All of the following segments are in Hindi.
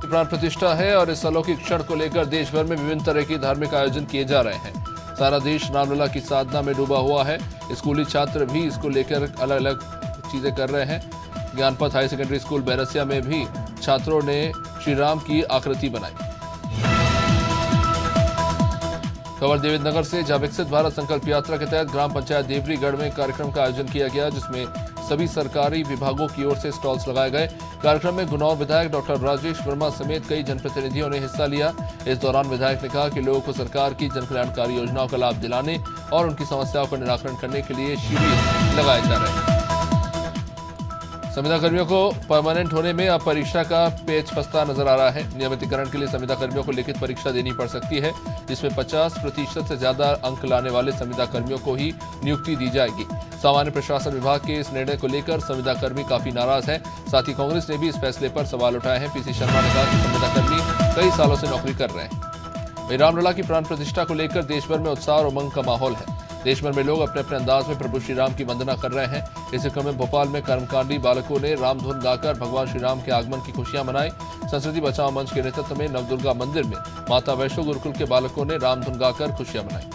प्राण प्रतिष्ठा है और इस अलौकिक क्षण को लेकर देश भर में विभिन्न तरह के धार्मिक आयोजन किए जा रहे हैं। सारा देश रामलला की साधना में डूबा हुआ है। स्कूली छात्र भी इसको लेकर अलग अलग चीजें कर रहे हैं। ज्ञानपथ हाई सेकेंडरी स्कूल बैरसिया में भी छात्रों ने श्री राम की आकृति बनाई। खबर देवेंद्रनगर से, जहां विकसित भारत संकल्प यात्रा के तहत ग्राम पंचायत देवरीगढ़ में कार्यक्रम का आयोजन किया गया, जिसमें सभी सरकारी विभागों की ओर से स्टॉल्स लगाए गए। कार्यक्रम में गुनौर विधायक डॉक्टर राजेश वर्मा समेत कई जनप्रतिनिधियों ने हिस्सा लिया। इस दौरान विधायक ने कहा कि लोगों को सरकार की जनकल्याणकारी योजनाओं का लाभ दिलाने और उनकी समस्याओं का निराकरण करने के लिए शिविर लगाए जा रहे हैं। संविदा कर्मियों को परमानेंट होने में अब परीक्षा का पेच फंसता नजर आ रहा है। नियमितीकरण के लिए संविदा कर्मियों को लिखित परीक्षा देनी पड़ सकती है, जिसमें 50% से ज्यादा अंक लाने वाले संविदा कर्मियों को ही नियुक्ति दी जाएगी। सामान्य प्रशासन विभाग के इस निर्णय को लेकर संविदा कर्मी काफी नाराज हैं। साथ ही कांग्रेस ने भी इस फैसले पर सवाल उठाए हैं। पीसी शर्मा ने कहा कि संविदा कर्मी कई सालों से नौकरी कर रहे हैं। रामलला की प्राण प्रतिष्ठा को लेकर देश भर में उत्साह और उमंग का माहौल है। देश भर में लोग अपने अपने अंदाज में प्रभु श्री राम की वंदना कर रहे हैं। इसी क्रम में भोपाल में कर्मकांडी बालकों ने रामधुन गाकर भगवान श्री राम के आगमन की खुशियां मनाई। संस्कृति बचाओ मंच के नेतृत्व में नवदुर्गा मंदिर में माता वैष्णो गुरुकुल के बालकों ने रामधुन गाकर खुशियां मनाई।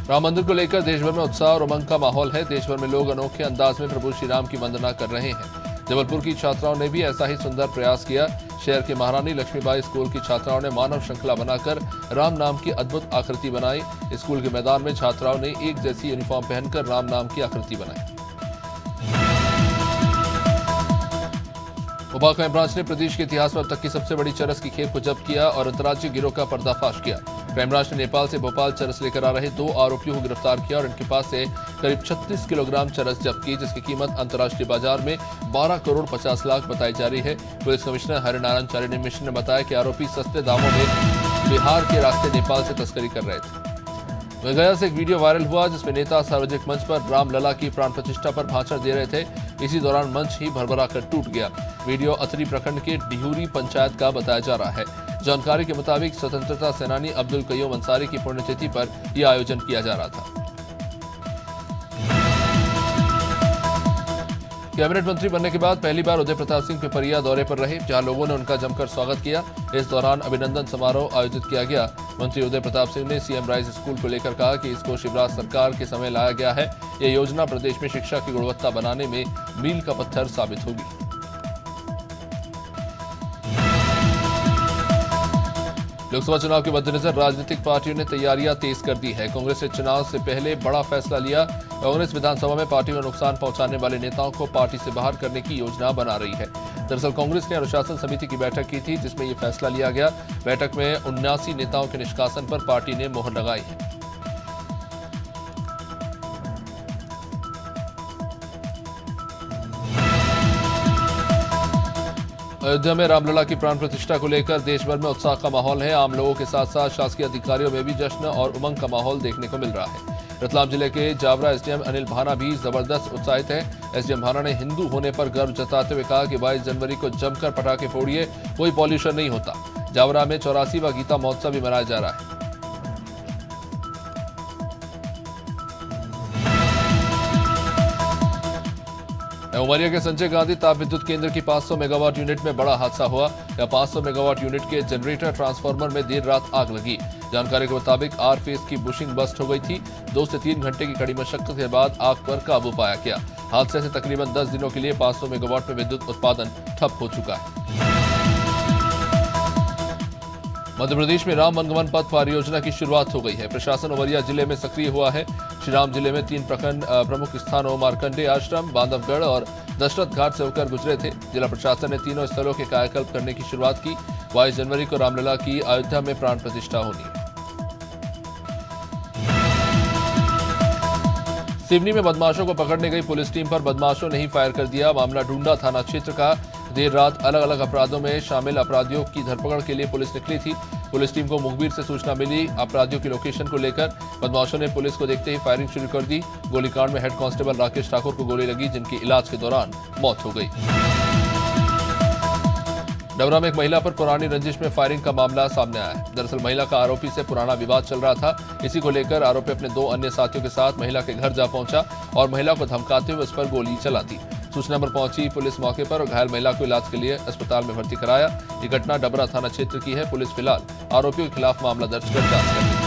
राम मंदिर को लेकर देश भर में उत्साह और उमंग का माहौल है। देश भर में लोग अनोखे अंदाज में प्रभु श्री राम की वंदना कर रहे हैं। जबलपुर की छात्राओं ने भी ऐसा ही सुंदर प्रयास किया। शहर के महारानी लक्ष्मीबाई स्कूल की छात्राओं ने मानव श्रृंखला बनाकर राम नाम की अद्भुत आकृति बनाई। स्कूल के मैदान में छात्राओं ने एक जैसी यूनिफॉर्म पहनकर राम नाम की आकृति बनाई। भोपाल क्राइम ब्रांच ने प्रदेश के इतिहास में अब तक की सबसे बड़ी चरस की खेप को जब्त किया और अंतर्राज्यीय गिरोह का पर्दाफाश किया। क्राइम ब्रांच ने नेपाल से भोपाल चरस लेकर आ रहे 2 आरोपियों को गिरफ्तार किया और इनके पास से करीब 36 किलोग्राम चरस जब्त की, जिसकी कीमत अंतर्राष्ट्रीय बाजार में 12 करोड़ 50 लाख बताई जा रही है। पुलिस कमिश्नर हरिनारायण चारिणी मिश्र ने बताया कि आरोपी सस्ते दामों में बिहार के रास्ते नेपाल से तस्करी कर रहे थे। गया से एक वीडियो वायरल हुआ, जिसमें नेता सार्वजनिक मंच पर रामलला की प्राण प्रतिष्ठा पर भाषण दे रहे थे। इसी दौरान मंच ही भरभरा कर टूट गया। वीडियो अतरी प्रखंड के डिहूरी पंचायत का बताया जा रहा है। जानकारी के मुताबिक स्वतंत्रता सेनानी अब्दुल कयूम अंसारी की पुण्यतिथि पर यह आयोजन किया जा रहा था। कैबिनेट मंत्री बनने के बाद पहली बार उदय प्रताप सिंह पिपरिया दौरे पर रहे, जहां लोगों ने उनका जमकर स्वागत किया। इस दौरान अभिनंदन समारोह आयोजित किया गया। मंत्री उदय प्रताप सिंह ने सीएम राइज स्कूल को लेकर कहा कि इसको शिवराज सरकार के समय लाया गया है। यह योजना प्रदेश में शिक्षा की गुणवत्ता बनाने में मील का पत्थर साबित होगी। लोकसभा चुनाव के मद्देनजर राजनीतिक पार्टियों ने तैयारियां तेज कर दी है। कांग्रेस ने चुनाव से पहले बड़ा फैसला लिया। कांग्रेस विधानसभा में पार्टी को नुकसान पहुंचाने वाले नेताओं को पार्टी से बाहर करने की योजना बना रही है। दरअसल कांग्रेस ने अनुशासन समिति की बैठक की थी, जिसमें यह फैसला लिया गया। बैठक में 79 नेताओं के निष्कासन पर पार्टी ने मोहर लगाई है। अयोध्या में रामलला की प्राण प्रतिष्ठा को लेकर देश भर में उत्साह का माहौल है। आम लोगों के साथ साथ शासकीय अधिकारियों में भी जश्न और उमंग का माहौल देखने को मिल रहा है। रतलाम जिले के जावरा एसडीएम अनिल भाना भी जबरदस्त उत्साहित है। एसडीएम भाना ने हिंदू होने पर गर्व जताते हुए कहा कि 22 जनवरी को जमकर पटाखे फोड़िए, कोई पॉल्यूशन नहीं होता। जावरा में 84वां गीता महोत्सव भी मनाया जा रहा है। उमरिया के संजय गांधी ताप विद्युत केंद्र की 500 मेगावाट यूनिट में बड़ा हादसा हुआ। यह 500 मेगावाट यूनिट के जनरेटर ट्रांसफार्मर में देर रात आग लगी। जानकारी के मुताबिक आर फेज की बुशिंग बस्ट हो गई थी। 2 से 3 घंटे की कड़ी मशक्कत के बाद आग पर काबू पाया गया। हादसे से तकरीबन 10 दिनों के लिए 500 मेगावाट में विद्युत उत्पादन ठप हो चुका है। मध्य प्रदेश में राम वनगमन पथ परियोजना की शुरुआत हो गई है। प्रशासन उमरिया जिले में सक्रिय हुआ है। श्रीराम जिले में 3 प्रखंड प्रमुख स्थानों मार्कंडेय आश्रम, बांधवगढ़ और दशरथ घाट से होकर गुजरे थे। जिला प्रशासन ने तीनों स्थलों के कायाकल्प करने की शुरुआत की। 22 जनवरी को रामलला की अयोध्या में प्राण प्रतिष्ठा होनी है। सिवनी में बदमाशों को पकड़ने गई पुलिस टीम पर बदमाशों ने ही फायर कर दिया। मामला डूंडा थाना क्षेत्र का। देर रात अलग अलग अपराधों में शामिल अपराधियों की धरपकड़ के लिए पुलिस निकली थी। पुलिस टीम को मुखबिर से सूचना मिली अपराधियों की लोकेशन को लेकर। बदमाशों ने पुलिस को देखते ही फायरिंग शुरू कर दी। गोलीकांड में हेड कांस्टेबल राकेश ठाकुर को गोली लगी, जिनकी इलाज के दौरान मौत हो गई। डबरा में एक महिला पर पुरानी रंजिश में फायरिंग का मामला सामने आया है। दरअसल महिला का आरोपी से पुराना विवाद चल रहा था। इसी को लेकर आरोपी अपने 2 अन्य साथियों के साथ महिला के घर जा पहुंचा और महिला को धमकाते हुए उस पर गोली चला दी। सूचना पर पहुंची पुलिस मौके पर और घायल महिला को इलाज के लिए अस्पताल में भर्ती कराया। ये घटना डबरा थाना क्षेत्र की है। पुलिस फिलहाल आरोपियों के खिलाफ मामला दर्ज कर जांच कर रही है।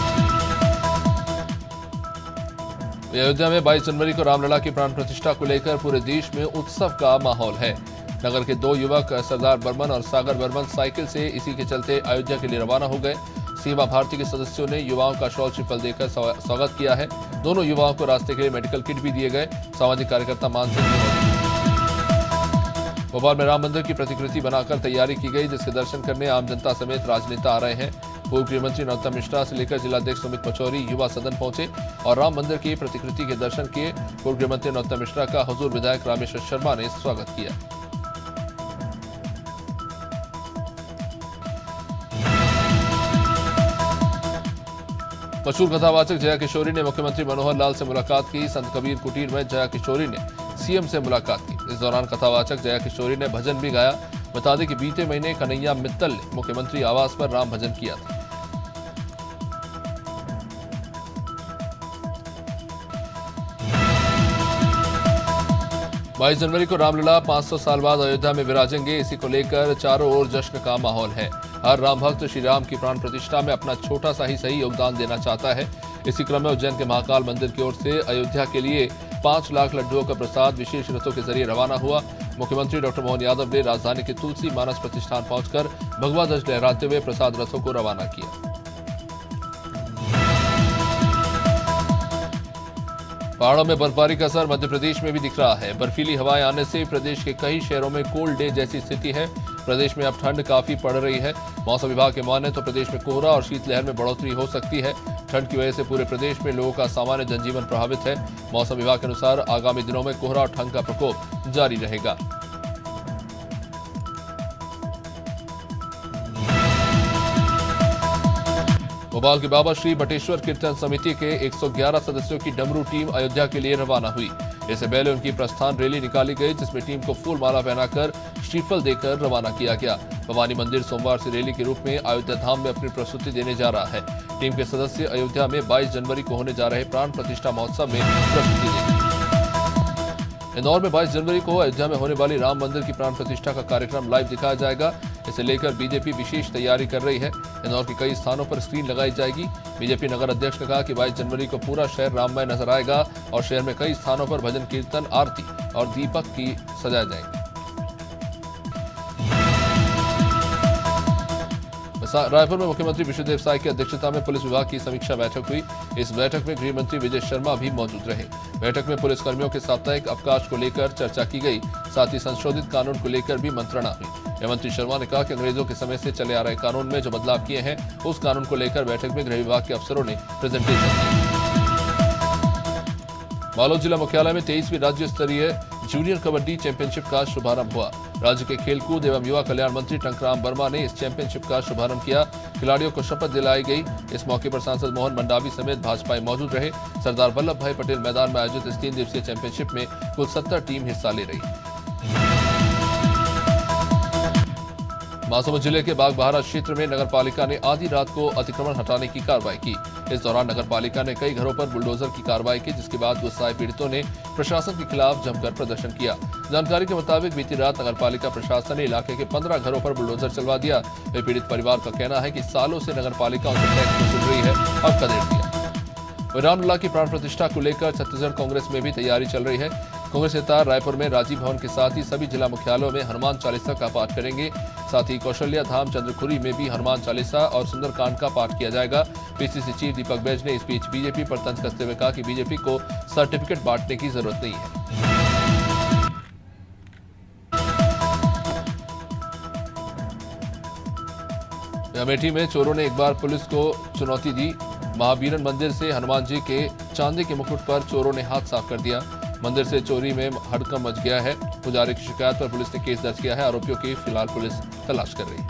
अयोध्या में 22 जनवरी को रामलला की प्राण प्रतिष्ठा को लेकर पूरे देश में उत्सव का माहौल है। नगर के 2 युवक सरदार बर्मन और सागर बर्मन साइकिल से इसी के चलते अयोध्या के लिए रवाना हो गए। सीमा भारती के सदस्यों ने युवाओं का शॉल श्रीफल देकर स्वागत किया है। दोनों युवाओं को रास्ते के लिए मेडिकल किट भी दिए गए। सामाजिक कार्यकर्ता मानसिंह भोपाल में राम मंदिर की प्रतिकृति बनाकर तैयारी की गई, जिसके दर्शन करने आम जनता समेत राजनेता आ रहे हैं। पूर्व गृह मंत्री नरोत्तम मिश्रा से लेकर जिलाध्यक्ष सुमित पचौरी युवा सदन पहुंचे और राम मंदिर की प्रतिकृति के दर्शन किए। पूर्व गृह मंत्री नरोत्तम मिश्रा का हुजूर विधायक रामेश्वर शर्मा ने स्वागत किया। मशहूर कथावाचक जया किशोरी ने मुख्यमंत्री मनोहर लाल से मुलाकात की। संत कबीर कुटीर में जया किशोरी ने सीएम से मुलाकात की। इस दौरान कथावाचक जया किशोरी ने भजन भी गाया। बता दें कि बीते महीने कन्हैया मित्तल ने मुख्यमंत्री आवास पर राम भजन किया था। बाईस जनवरी को रामलला 500 साल बाद अयोध्या में विराजेंगे। इसी को लेकर चारों ओर जश्न का माहौल है। हर राम भक्त श्री राम की प्राण प्रतिष्ठा में अपना छोटा सा ही सही योगदान देना चाहता है। इसी क्रम में उज्जैन के महाकाल मंदिर की ओर से अयोध्या के लिए 5 लाख लड्डुओं का प्रसाद विशेष रथों के जरिए रवाना हुआ। मुख्यमंत्री डॉक्टर मोहन यादव ने राजधानी के तुलसी मानस प्रतिष्ठान पहुंचकर भगवा ध्वज लहराते हुए प्रसाद रथों को रवाना किया। पहाड़ों में बर्फबारी का असर मध्य प्रदेश में भी दिख रहा है। बर्फीली हवाएं आने से प्रदेश के कई शहरों में कोल्ड डे जैसी स्थिति है। प्रदेश में अब ठंड काफी पड़ रही है। मौसम विभाग के माने तो प्रदेश में कोहरा और शीतलहर में बढ़ोतरी हो सकती है। ठंड की वजह से पूरे प्रदेश में लोगों का सामान्य जनजीवन प्रभावित है। मौसम विभाग के अनुसार आगामी दिनों में कोहरा और ठंड का प्रकोप जारी रहेगा। भोपाल के बाबा श्री बटेश्वर कीर्तन समिति के 111 सदस्यों की डमरू टीम अयोध्या के लिए रवाना हुई। इससे पहले उनकी प्रस्थान रैली निकाली गई, जिसमें टीम को फूल माला पहनाकर श्रीफल देकर रवाना किया गया। भवानी मंदिर सोमवार से रैली के रूप में अयोध्या धाम में अपनी प्रस्तुति देने जा रहा है। टीम के सदस्य अयोध्या में 22 जनवरी को होने जा रहे प्राण प्रतिष्ठा महोत्सव में प्रस्तुति देंगे। इंदौर में 22 जनवरी को अयोध्या में होने वाली राम मंदिर की प्राण प्रतिष्ठा का कार्यक्रम लाइव दिखाया जाएगा। इसे लेकर बीजेपी विशेष तैयारी कर रही है। इंदौर के कई स्थानों पर स्क्रीन लगाई जाएगी। बीजेपी नगर अध्यक्ष ने कहा कि 22 जनवरी को पूरा शहर राममय नजर आएगा और शहर में कई स्थानों पर भजन कीर्तन, आरती और दीपक की सजाए जाएंगे। रायपुर में मुख्यमंत्री विष्णुदेव साय की अध्यक्षता में पुलिस विभाग की समीक्षा बैठक हुई। इस बैठक में गृह मंत्री विजय शर्मा भी मौजूद रहे। बैठक में पुलिसकर्मियों के साप्ताहिक अवकाश को लेकर चर्चा की गई। साथ ही संशोधित कानून को लेकर भी मंत्रणा हुई। गृह मंत्री शर्मा ने कहा कि अंग्रेजों के समय से चले आ रहे कानून में जो बदलाव किए हैं, उस कानून को लेकर बैठक में गृह विभाग के अफसरों ने प्रेजेंटेशन दी। बालोद जिला मुख्यालय में 23वीं राज्य स्तरीय जूनियर कबड्डी चैंपियनशिप का शुभारंभ हुआ। राज्य के खेलकूद एवं युवा कल्याण मंत्री टंकराम वर्मा ने इस चैंपियनशिप का शुभारंभ किया। खिलाड़ियों को शपथ दिलाई गई। इस मौके पर सांसद मोहन मंडावी समेत भाजपाई मौजूद रहे। सरदार वल्लभ भाई पटेल मैदान में आयोजित इस 3 दिवसीय चैंपियनशिप में कुल 70 टीम हिस्सा ले रही। महासमुंद जिले के बागबाहरा क्षेत्र में नगर पालिका ने आधी रात को अतिक्रमण हटाने की कार्रवाई की। इस दौरान नगर पालिका ने कई घरों पर बुलडोजर की कार्रवाई की, जिसके बाद गुस्साए पीड़ितों ने प्रशासन के खिलाफ जमकर प्रदर्शन किया। जानकारी के मुताबिक बीती रात नगर पालिका प्रशासन ने इलाके के 15 घरों पर बुलडोजर चलवा दिया। वे पीड़ित परिवार का कहना है कि सालों से नगर पालिका उनसे टैक्स वसूल रही है, अब खदेड़ दिया। रामलला की प्राण प्रतिष्ठा को लेकर छत्तीसगढ़ कांग्रेस में भी तैयारी चल रही है। कांग्रेस नेता रायपुर में राजीव भवन के साथ ही सभी जिला मुख्यालयों में हनुमान चालीसा का पाठ करेंगे। साथ ही कौशल्या धाम चंद्रखुरी में भी हनुमान चालीसा और सुंदरकांड का पाठ किया जाएगा। पीसीसी चीफ दीपक बैज ने इस बीच बीजेपी पर तंज कसते हुए कहा कि बीजेपी को सर्टिफिकेट बांटने की जरूरत नहीं है। अमेठी में चोरों ने एक बार पुलिस को चुनौती दी। महावीरन मंदिर से हनुमान जी के चांदी के मुकुट पर चोरों ने हाथ साफ कर दिया। मंदिर से चोरी में हड़कंप मच गया है। पुजारी की शिकायत पर पुलिस ने केस दर्ज किया है। आरोपियों की फिलहाल पुलिस तलाश कर रही है।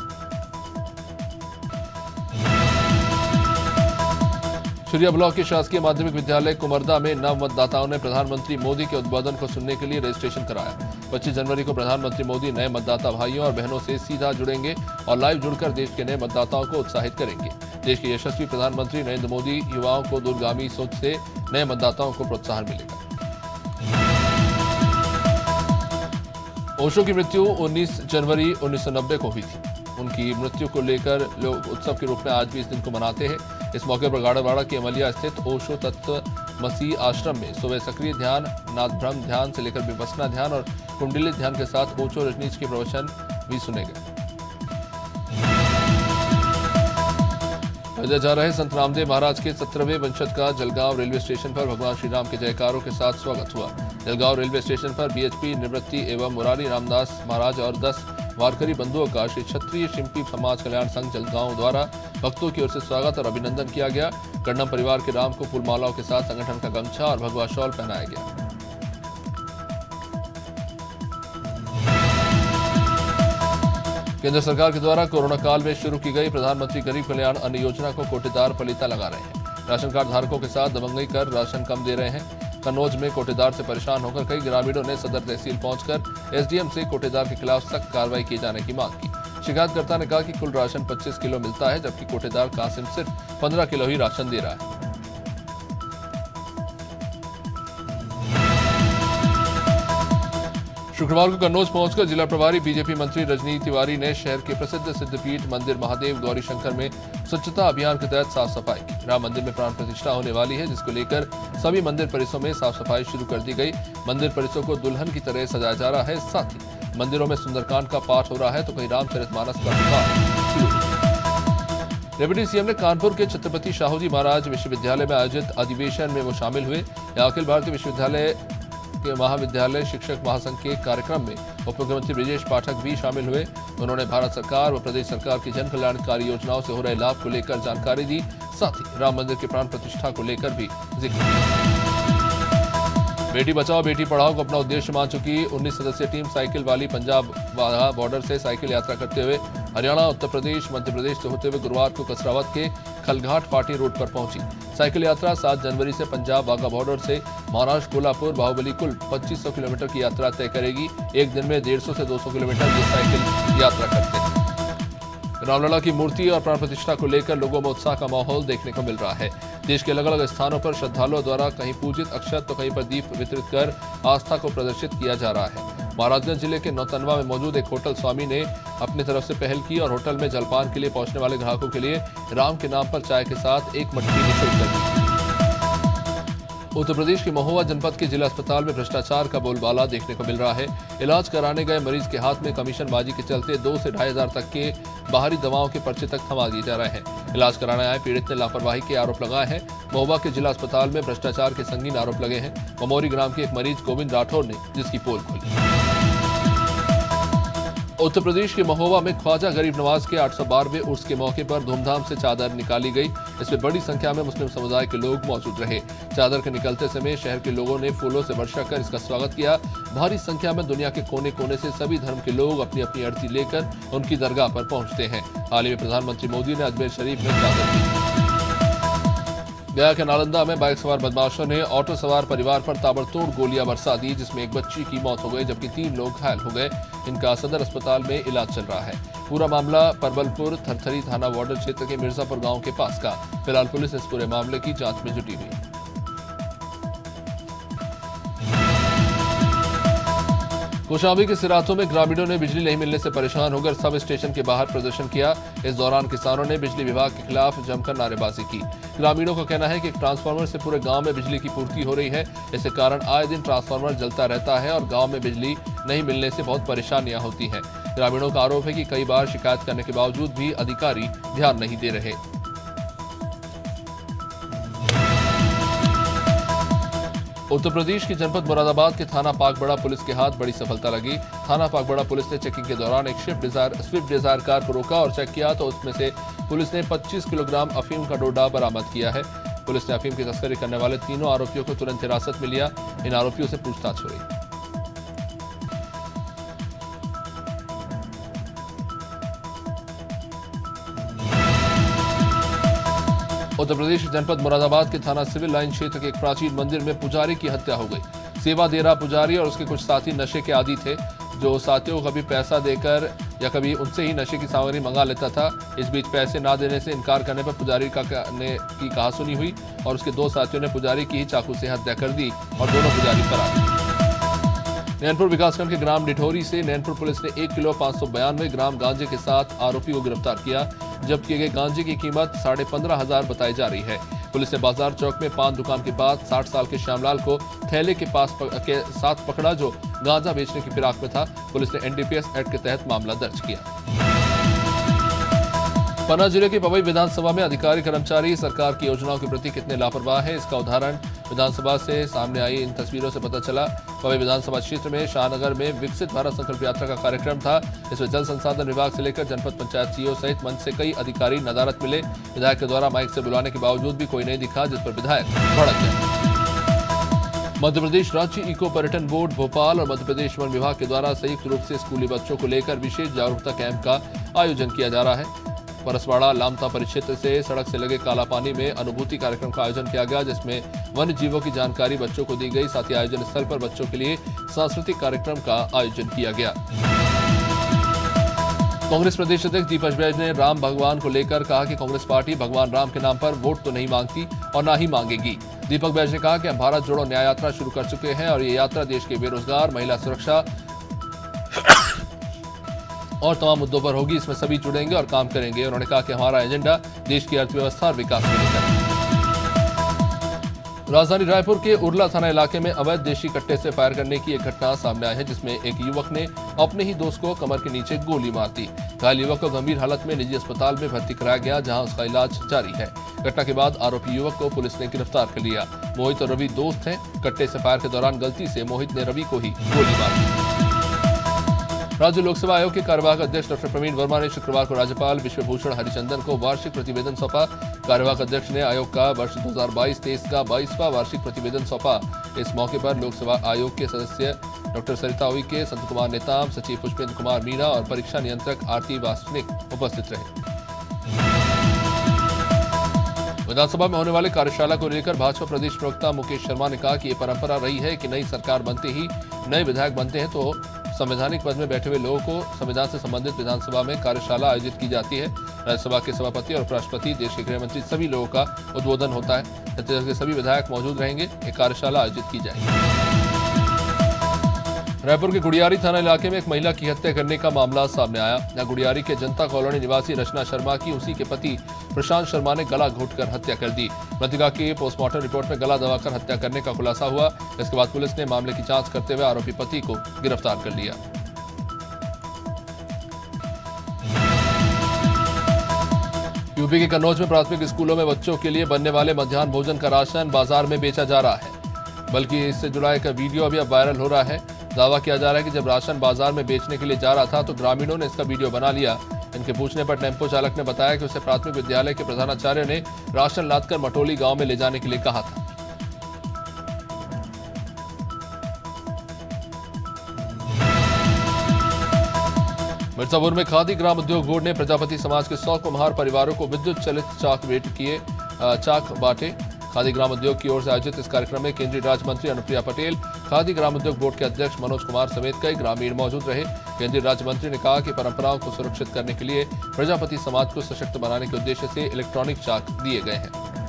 शुरिया ब्लॉक के शासकीय माध्यमिक विद्यालय कुमरदा में नव मतदाताओं ने प्रधानमंत्री मोदी के उद्बोधन को सुनने के लिए रजिस्ट्रेशन कराया। 25 जनवरी को प्रधानमंत्री मोदी नए मतदाता भाइयों और बहनों से सीधा जुड़ेंगे और लाइव जुड़कर देश के नए मतदाताओं को उत्साहित करेंगे। देश के यशस्वी प्रधानमंत्री नरेंद्र मोदी युवाओं को दूरगामी सोच से नए मतदाताओं को प्रोत्साहन मिलेगा। ओशो की मृत्यु 19 जनवरी 1990 को हुई थी। उनकी मृत्यु को लेकर लोग उत्सव के रूप में आज भी इस दिन को मनाते हैं। इस मौके पर गाड़ावाड़ा की अमलिया स्थित ओशो तत्व मसीह आश्रम में सुबह सक्रिय ध्यान, नादब्रह्म ध्यान से लेकर विपस्सना ध्यान और कुंडली ध्यान के साथ ओशो रजनीश के प्रवचन भी सुने गए। अयोध्या जा रहे संत रामदेव महाराज के 17वें वंशज का जलगांव रेलवे स्टेशन पर भगवान श्री राम के जयकारों के साथ स्वागत हुआ। जलगांव रेलवे स्टेशन पर बीएचपी निवृत्ति एवं मुरारी रामदास महाराज और 10 वारकरी बंधुओं का श्री क्षत्रिय शिंपी समाज कल्याण संघ जलगांव द्वारा भक्तों की ओर से स्वागत और अभिनंदन किया गया। कन्नम परिवार के राम को फूलमालाओं के साथ संगठन का गमछा और भगवा शॉल पहनाया गया। केंद्र सरकार के द्वारा कोरोना काल में शुरू की गई प्रधानमंत्री गरीब कल्याण अन्न योजना को कोटेदार पलीता लगा रहे हैं। राशन कार्ड धारकों के साथ दबंगई कर राशन कम दे रहे हैं। कन्नौज में कोटेदार से परेशान होकर कई ग्रामीणों ने सदर तहसील पहुंचकर एसडीएम से कोटेदार के खिलाफ सख्त कार्रवाई किए जाने की मांग की। शिकायतकर्ता ने कहा कि कुल राशन 25 किलो मिलता है, जबकि कोटेदार कासिम सिर्फ 15 किलो ही राशन दे रहा है। शुक्रवार को कन्नौज पहुंचकर जिला प्रभारी बीजेपी मंत्री रजनी तिवारी ने शहर के प्रसिद्ध सिद्धपीठ मंदिर महादेव गौरी शंकर में स्वच्छता अभियान के तहत साफ सफाई की। राम मंदिर में प्राण प्रतिष्ठा होने वाली है, जिसको लेकर सभी मंदिर परिसरों में साफ सफाई शुरू कर दी गई। मंदिर परिसरों को दुल्हन की तरह सजाया जा रहा है। साथ ही मंदिरों में सुंदरकांड का पाठ हो रहा है तो कहीं रामचरितमानस का पाठ शुरू। डिप्टी सीएम ने कानपुर के छत्रपति शाहूजी महाराज विश्वविद्यालय में आयोजित अधिवेशन में वो शामिल हुए। अखिल भारतीय विश्वविद्यालय के महाविद्यालय शिक्षक महासंघ के कार्यक्रम में उप मुख्यमंत्री ब्रिजेश पाठक भी शामिल हुए। उन्होंने भारत सरकार व प्रदेश सरकार की जन कल्याणकारी योजनाओं से हो रहे लाभ को लेकर जानकारी दी। साथ ही राम मंदिर के प्राण प्रतिष्ठा को लेकर भी जिक्र किया। बेटी बचाओ बेटी पढ़ाओ को अपना उद्देश्य मान चुकी 19 सदस्यीय टीम साइकिल वाली पंजाब वाघा बॉर्डर से साइकिल यात्रा करते हुए हरियाणा, उत्तर प्रदेश, मध्य प्रदेश से होते हुए गुरुवार को कसरावत के खलघाट पार्टी रोड पर पहुंची। साइकिल यात्रा 7 जनवरी से पंजाब वाघा बॉर्डर से महाराष्ट्र कोल्हापुर बाहुबली कुल 2500 किलोमीटर की यात्रा तय करेगी। एक दिन में 150 से 200 किलोमीटर ये साइकिल यात्रा करते हैं। रामलला की मूर्ति और प्राण प्रतिष्ठा को लेकर लोगों में उत्साह का माहौल देखने को मिल रहा है। देश के अलग अलग स्थानों पर श्रद्धालुओं द्वारा कहीं पूजित अक्षत तो कहीं पर दीप वितरित कर आस्था को प्रदर्शित किया जा रहा है। महाराजगंज जिले के नौतनवा में मौजूद एक होटल स्वामी ने अपनी तरफ से पहल की और होटल में जलपान के लिए पहुंचने वाले ग्राहकों के लिए राम के नाम पर चाय के साथ एक मटकी निःशुल्क कर दी। उत्तर प्रदेश के महोबा जनपद के जिला अस्पताल में भ्रष्टाचार का बोलबाला देखने को मिल रहा है। इलाज कराने गए मरीज के हाथ में कमीशनबाजी के चलते 2 से 2,500 तक के बाहरी दवाओं के पर्चे तक थमा दिए जा रहे हैं। इलाज कराने आए पीड़ित ने लापरवाही के आरोप लगाए हैं। महोबा के जिला अस्पताल में भ्रष्टाचार के संगीन आरोप लगे हैं। ममोरी ग्राम के एक मरीज गोविंद राठौर ने जिसकी पोल खोली। उत्तर प्रदेश के महोबा में ख्वाजा गरीब नवाज के 812वें उर्स के मौके पर धूमधाम से चादर निकाली गई। इसमें बड़ी संख्या में मुस्लिम समुदाय के लोग मौजूद रहे। चादर के निकलते समय शहर के लोगों ने फूलों से वर्षा कर इसका स्वागत किया। भारी संख्या में दुनिया के कोने कोने से सभी धर्म के लोग अपनी अपनी अर्जी लेकर उनकी दरगाह पर पहुंचते हैं। हाल ही में प्रधानमंत्री मोदी ने अजमेर शरीफ में चादर दी। गया के नालंदा में बाइक सवार बदमाशों ने ऑटो सवार परिवार पर ताबड़तोड़ गोलियां बरसा दी, जिसमें एक बच्ची की मौत हो गई जबकि 3 लोग घायल हो गए। इनका सदर अस्पताल में इलाज चल रहा है। पूरा मामला परबलपुर थरथरी थाना बॉर्डर क्षेत्र के मिर्जापुर गांव के पास का। फिलहाल पुलिस इस पूरे मामले की जांच में जुटी हुई है। कौशाम्बी के सिराथों में ग्रामीणों ने बिजली नहीं मिलने से परेशान होकर सब स्टेशन के बाहर प्रदर्शन किया। इस दौरान किसानों ने बिजली विभाग के खिलाफ जमकर नारेबाजी की। ग्रामीणों का कहना है कि एक ट्रांसफार्मर से पूरे गांव में बिजली की पूर्ति हो रही है। इसके कारण आए दिन ट्रांसफार्मर जलता रहता है और गांव में बिजली नहीं मिलने से बहुत परेशानियां होती हैं। ग्रामीणों का आरोप है कि कई बार शिकायत करने के बावजूद भी अधिकारी ध्यान नहीं दे रहे। उत्तर प्रदेश के जनपद मुरादाबाद के थाना पाकबड़ा पुलिस के हाथ बड़ी सफलता लगी। थाना पाकबड़ा पुलिस ने चेकिंग के दौरान एक स्विफ्ट डिजायर कार को रोका और चेक किया तो उसमें से पुलिस ने 25 किलोग्राम अफीम का डोडा बरामद किया है। पुलिस ने अफीम की तस्करी करने वाले तीनों आरोपियों को तुरंत हिरासत में लिया। इन आरोपियों से पूछताछ हो रही। उत्तर प्रदेश जनपद मुरादाबाद के थाना सिविल लाइन क्षेत्र के एक प्राचीन मंदिर में पुजारी की हत्या हो गई। सेवा दे रहा पुजारी और उसके कुछ साथी नशे के आदी थे, जो साथियों को कभी पैसा देकर या कभी उनसे ही नशे की सामग्री मंगा लेता था। इस बीच पैसे ना देने से इनकार करने पर पुजारी की कहासुनी हुई और उसके दो साथियों ने पुजारी की ही चाकू से हत्या कर दी और दोनों पुजारी फरार। नैनपुर विकासखंड के ग्राम डिठौरी से नैनपुर पुलिस ने 1 किलो 592 ग्राम गांजे के साथ आरोपी को गिरफ्तार किया। जब्त किए गए गांजे की कीमत 15,500 बताई जा रही है। पुलिस ने बाजार चौक में पान दुकान के बाद 60 साल के श्यामलाल को थैले के साथ पकड़ा, जो गांजा बेचने की फिराक में था। पुलिस ने एनडीपीएस एक्ट के तहत मामला दर्ज किया। पन्ना जिले के पवई विधानसभा में अधिकारी कर्मचारी सरकार की योजनाओं के प्रति कितने लापरवाह है, इसका उदाहरण विधानसभा से सामने आई इन तस्वीरों से पता चला। पवई विधानसभा क्षेत्र में शाहनगर में विकसित भारत संकल्प यात्रा का कार्यक्रम था। इसमें जल संसाधन विभाग से लेकर जनपद पंचायत सीईओ सहित मंच से कई अधिकारी नदारत मिले। विधायक के द्वारा माइक से बुलाने के बावजूद भी कोई नहीं दिखा, जिस पर विधायक भड़क गए। मध्य प्रदेश राज्य इको पर्यटन बोर्ड भोपाल और मध्य प्रदेश वन विभाग के द्वारा संयुक्त रूप से स्कूली बच्चों को लेकर विशेष जागरूकता कैंप का आयोजन किया जा रहा है। परसवाड़ा लामता परिक्षेत्र से सड़क से लगे काला पानी में अनुभूति कार्यक्रम का आयोजन किया गया, जिसमें वन्य जीवों की जानकारी बच्चों को दी गई। साथ ही आयोजन स्थल पर बच्चों के लिए सांस्कृतिक कार्यक्रम का आयोजन किया गया। कांग्रेस प्रदेश अध्यक्ष दीपक बैज ने राम भगवान को लेकर कहा कि कांग्रेस पार्टी भगवान राम के नाम पर वोट तो नहीं मांगती और ना ही मांगेगी। दीपक बैज ने कहा कि हम भारत जोड़ो न्याय यात्रा शुरू कर चुके हैं और ये यात्रा देश के बेरोजगार, महिला सुरक्षा और तमाम मुद्दों पर होगी। इसमें सभी जुड़ेंगे और काम करेंगे। उन्होंने कहा कि हमारा एजेंडा देश की अर्थव्यवस्था और विकास को लेकर है। राजधानी रायपुर के उरला थाना इलाके में अवैध देशी कट्टे से फायर करने की एक घटना सामने आई है, जिसमें एक युवक ने अपने ही दोस्त को कमर के नीचे गोली मार दी। घायल युवक को गंभीर हालत में निजी अस्पताल में भर्ती कराया गया, जहां उसका इलाज जारी है। घटना के बाद आरोपी युवक को पुलिस ने गिरफ्तार कर लिया। मोहित और रवि दोस्त हैं। कट्टे से फायर के दौरान गलती से मोहित ने रवि को ही गोली मार दी। राज्य लोकसेवा आयोग के कार्यवाहक अध्यक्ष डॉक्टर प्रवीण वर्मा ने शुक्रवार को राज्यपाल विश्वभूषण हरिचंदन को वार्षिक प्रतिवेदन सौंपा। कार्यवाहक अध्यक्ष ने आयोग का वर्ष 2022-23 का 22वां वार्षिक प्रतिवेदन सौंपा। इस मौके पर लोकसेवा आयोग के सदस्य डॉक्टर सरिता उइके, संत कुमार नेताम, सचिव पुष्पेंद्र कुमार मीणा और परीक्षा नियंत्रक आरती वासनिक उपस्थित रहे। विधानसभा में होने वाले कार्यशाला को लेकर भाजपा प्रदेश प्रवक्ता मुकेश शर्मा ने कहा कि ये परंपरा रही है कि नई सरकार बनते ही नए विधायक बनते हैं तो संवैधानिक पद में बैठे हुए लोगों को संविधान से संबंधित विधानसभा में कार्यशाला आयोजित की जाती है। राज्यसभा के सभापति और उपराष्ट्रपति, देश के गृह मंत्री, सभी लोगों का उद्बोधन होता है। छत्तीसगढ़ के सभी विधायक मौजूद रहेंगे। एक कार्यशाला आयोजित की जाएगी। रायपुर के गुड़ियारी थाना इलाके में एक महिला की हत्या करने का मामला सामने आया। यहाँ गुड़ियारी के जनता कॉलोनी निवासी रचना शर्मा की उसी के पति प्रशांत शर्मा ने गला घोंटकर हत्या कर दी। मृतका की पोस्टमार्टम रिपोर्ट में गला दबाकर हत्या करने का खुलासा हुआ। इसके बाद पुलिस ने मामले की जांच करते हुए आरोपी पति को गिरफ्तार कर लिया। यूपी के कन्नौज में प्राथमिक स्कूलों में बच्चों के लिए बनने वाले मध्याह्न भोजन का राशन बाजार में बेचा जा रहा है, बल्कि इससे जुड़ा एक वीडियो अभी अब वायरल हो रहा है। दावा किया जा रहा है कि जब राशन बाजार में बेचने के लिए जा रहा था तो ग्रामीणों ने इसका वीडियो बना लिया। इनके पूछने पर टेम्पो चालक ने बताया कि उसे प्राथमिक विद्यालय के प्रधानाचार्य ने राशन लादकर मटोली गांव में ले जाने के लिए कहा था। मिर्जापुर में खादी ग्राम उद्योग बोर्ड ने प्रजापति समाज के 100 कुम्हार परिवारों को विद्युत चलित चाक बांटे। खादी ग्राम उद्योग की ओर से आयोजित इस कार्यक्रम में केंद्रीय राज्य मंत्री अनुप्रिया पटेल, खादी ग्राम उद्योग बोर्ड के अध्यक्ष मनोज कुमार समेत कई ग्रामीण मौजूद रहे। केंद्रीय राज्य मंत्री ने कहा कि परंपराओं को सुरक्षित करने के लिए प्रजापति समाज को सशक्त बनाने के उद्देश्य से इलेक्ट्रॉनिक चाक दिए गए हैं।